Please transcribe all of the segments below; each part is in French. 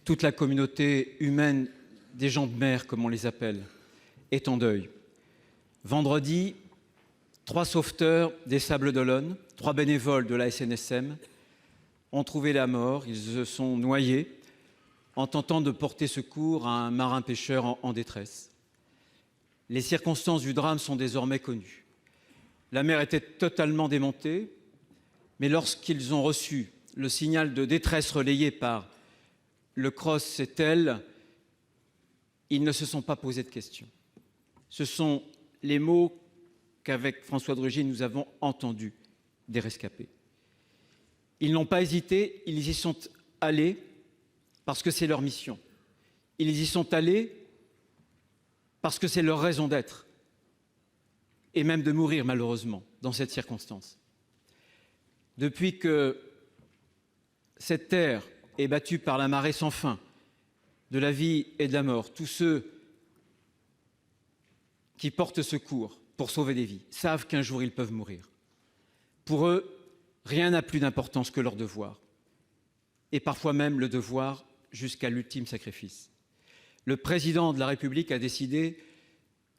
Toute la communauté humaine des gens de mer, comme on les appelle, est en deuil. Vendredi, 3 sauveteurs des Sables d'Olonne, 3 bénévoles de la SNSM, ont trouvé la mort. Ils se sont noyés en tentant de porter secours à un marin pêcheur en détresse. Les circonstances du drame sont désormais connues. La mer était totalement démontée, mais lorsqu'ils ont reçu le signal de détresse relayé par le CROSS Setel, ils ne se sont pas posé de questions. Ce sont les mots qu'avec François de Rugy, nous avons entendus des rescapés. Ils n'ont pas hésité, ils y sont allés parce que c'est leur mission. Ils y sont allés parce que c'est leur raison d'être, et même de mourir malheureusement dans cette circonstance. Depuis que cette terre est battue par la marée sans fin de la vie et de la mort, tous ceux qui portent secours pour sauver des vies savent qu'un jour ils peuvent mourir. Pour eux, rien n'a plus d'importance que leur devoir, et parfois même le devoir jusqu'à l'ultime sacrifice. Le président de la République a décidé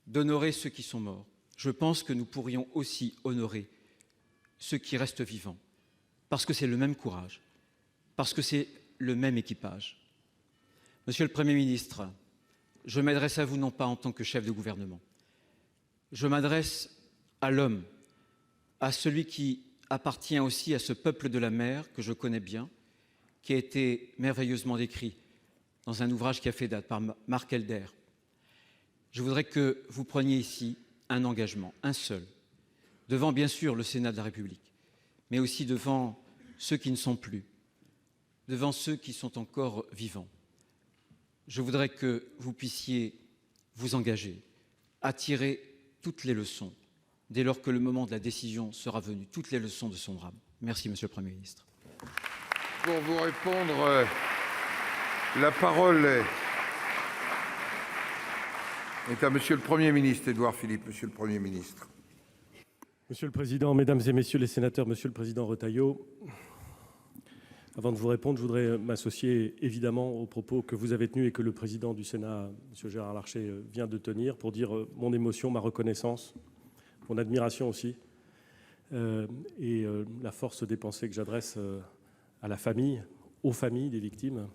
d'honorer ceux qui sont morts. Je pense que nous pourrions aussi honorer ceux qui restent vivants, parce que c'est le même courage, parce que c'est le même équipage. Monsieur le Premier ministre, je m'adresse à vous non pas en tant que chef de gouvernement. Je m'adresse à l'homme, à celui qui appartient aussi à ce peuple de la mer que je connais bien, qui a été merveilleusement décrit dans un ouvrage qui a fait date par Marc Elder. Je voudrais que vous preniez ici un engagement, un seul, devant bien sûr le Sénat de la République, mais aussi devant ceux qui ne sont plus, devant ceux qui sont encore vivants. Je voudrais que vous puissiez vous engager à tirer toutes les leçons, dès lors que le moment de la décision sera venu, toutes les leçons de son drame. Merci, Monsieur le Premier ministre. Pour vous répondre, la parole est à Monsieur le Premier ministre, Édouard Philippe. Monsieur le Premier ministre. Monsieur le Président, Mesdames et Messieurs les sénateurs, Monsieur le Président Retailleau, avant de vous répondre, je voudrais m'associer évidemment aux propos que vous avez tenus et que le Président du Sénat, M. Gérard Larcher, vient de tenir pour dire mon émotion, ma reconnaissance, mon admiration aussi, et la force des pensées que j'adresse à la famille, aux familles des victimes,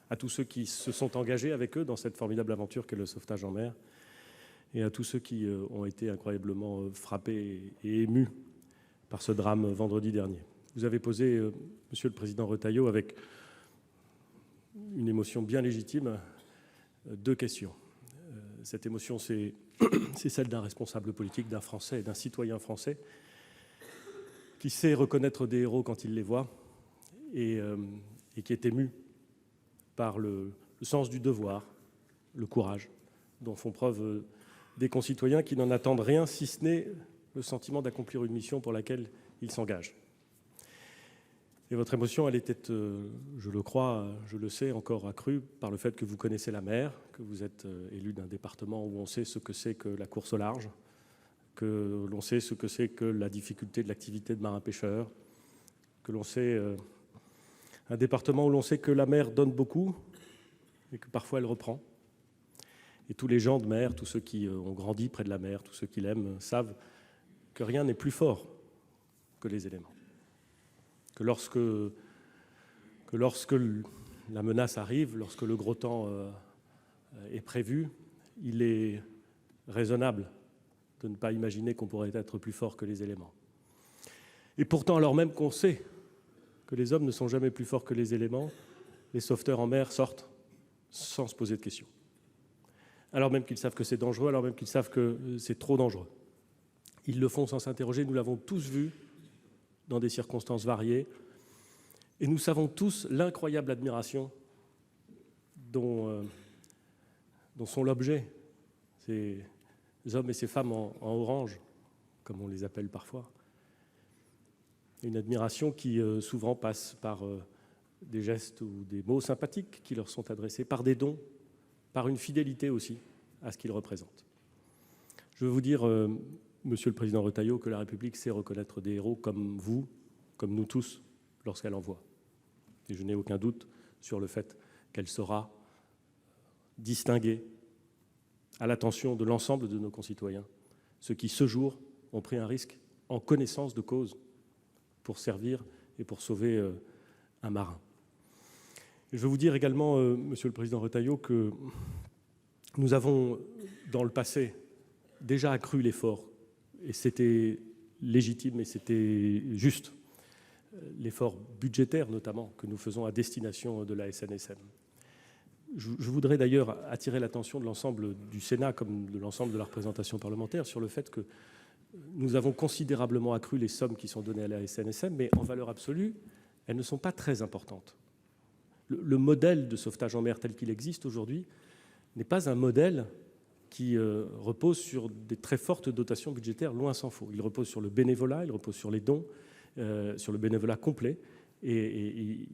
à tous ceux qui se sont engagés avec eux dans cette formidable aventure qu'est le sauvetage en mer, et à tous ceux qui ont été incroyablement frappés et émus par ce drame vendredi dernier. Vous avez posé, Monsieur le Président Retailleau, avec une émotion bien légitime, 2 questions. Cette émotion, c'est celle d'un responsable politique, d'un Français, d'un citoyen français, qui sait reconnaître des héros quand il les voit et qui est ému par le sens du devoir, le courage dont font preuve des concitoyens qui n'en attendent rien, si ce n'est le sentiment d'accomplir une mission pour laquelle ils s'engagent. Et votre émotion, elle était, je le crois, je le sais, encore accrue par le fait que vous connaissez la mer, que vous êtes élu d'un département où on sait ce que c'est que la course au large, que l'on sait ce que c'est que la difficulté de l'activité de marin-pêcheur, que l'on sait un département où l'on sait que la mer donne beaucoup et que parfois elle reprend. Et tous les gens de mer, tous ceux qui ont grandi près de la mer, tous ceux qui l'aiment, savent que rien n'est plus fort que les éléments. Que lorsque la menace arrive, lorsque le gros temps est prévu, il est raisonnable de ne pas imaginer qu'on pourrait être plus fort que les éléments. Et pourtant, alors même qu'on sait que les hommes ne sont jamais plus forts que les éléments, les sauveteurs en mer sortent sans se poser de questions. Alors même qu'ils savent que c'est dangereux, alors même qu'ils savent que c'est trop dangereux. Ils le font sans s'interroger, nous l'avons tous vu dans des circonstances variées, et nous savons tous l'incroyable admiration dont sont l'objet ces hommes et ces femmes en orange, comme on les appelle parfois. Une admiration qui souvent passe par des gestes ou des mots sympathiques qui leur sont adressés, par des dons, par une fidélité aussi à ce qu'ils représentent. Je veux vous dire, Monsieur le Président Retailleau, que la République sait reconnaître des héros comme vous, comme nous tous, lorsqu'elle en voit. Et je n'ai aucun doute sur le fait qu'elle sera distinguée à l'attention de l'ensemble de nos concitoyens, ceux qui, ce jour, ont pris un risque en connaissance de cause pour servir et pour sauver un marin. Je veux vous dire également, Monsieur le Président Retailleau, que nous avons, dans le passé, déjà accru l'effort, et c'était légitime et c'était juste, l'effort budgétaire notamment que nous faisons à destination de la SNSM. Je voudrais d'ailleurs attirer l'attention de l'ensemble du Sénat comme de l'ensemble de la représentation parlementaire sur le fait que nous avons considérablement accru les sommes qui sont données à la SNSM, mais en valeur absolue, elles ne sont pas très importantes. Le modèle de sauvetage en mer tel qu'il existe aujourd'hui n'est pas un modèle qui repose sur des très fortes dotations budgétaires, loin s'en faut. Il repose sur le bénévolat, il repose sur les dons, sur le bénévolat complet. Et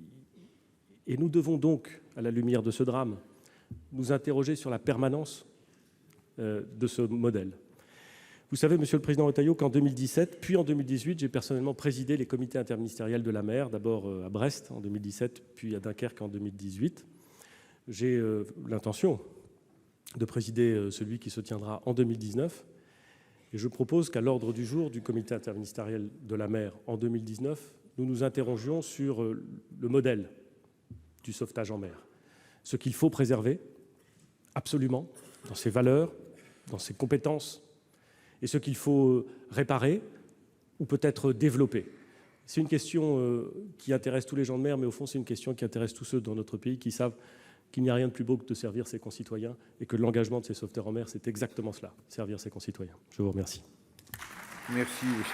nous devons donc, à la lumière de ce drame, nous interroger sur la permanence de ce modèle. Vous savez, Monsieur le Président Retailleau, qu'en 2017, puis en 2018, j'ai personnellement présidé les comités interministériels de la mer, d'abord à Brest en 2017, puis à Dunkerque en 2018. J'ai l'intention de présider celui qui se tiendra en 2019. Et je propose qu'à l'ordre du jour du comité interministériel de la mer en 2019, nous nous interrogions sur le modèle du sauvetage en mer. Ce qu'il faut préserver, absolument, dans ses valeurs, dans ses compétences, et ce qu'il faut réparer ou peut-être développer. C'est une question qui intéresse tous les gens de mer, mais au fond, c'est une question qui intéresse tous ceux dans notre pays qui savent qu'il n'y a rien de plus beau que de servir ses concitoyens et que l'engagement de ces sauveteurs en mer, c'est exactement cela, servir ses concitoyens. Je vous remercie. Merci, monsieur.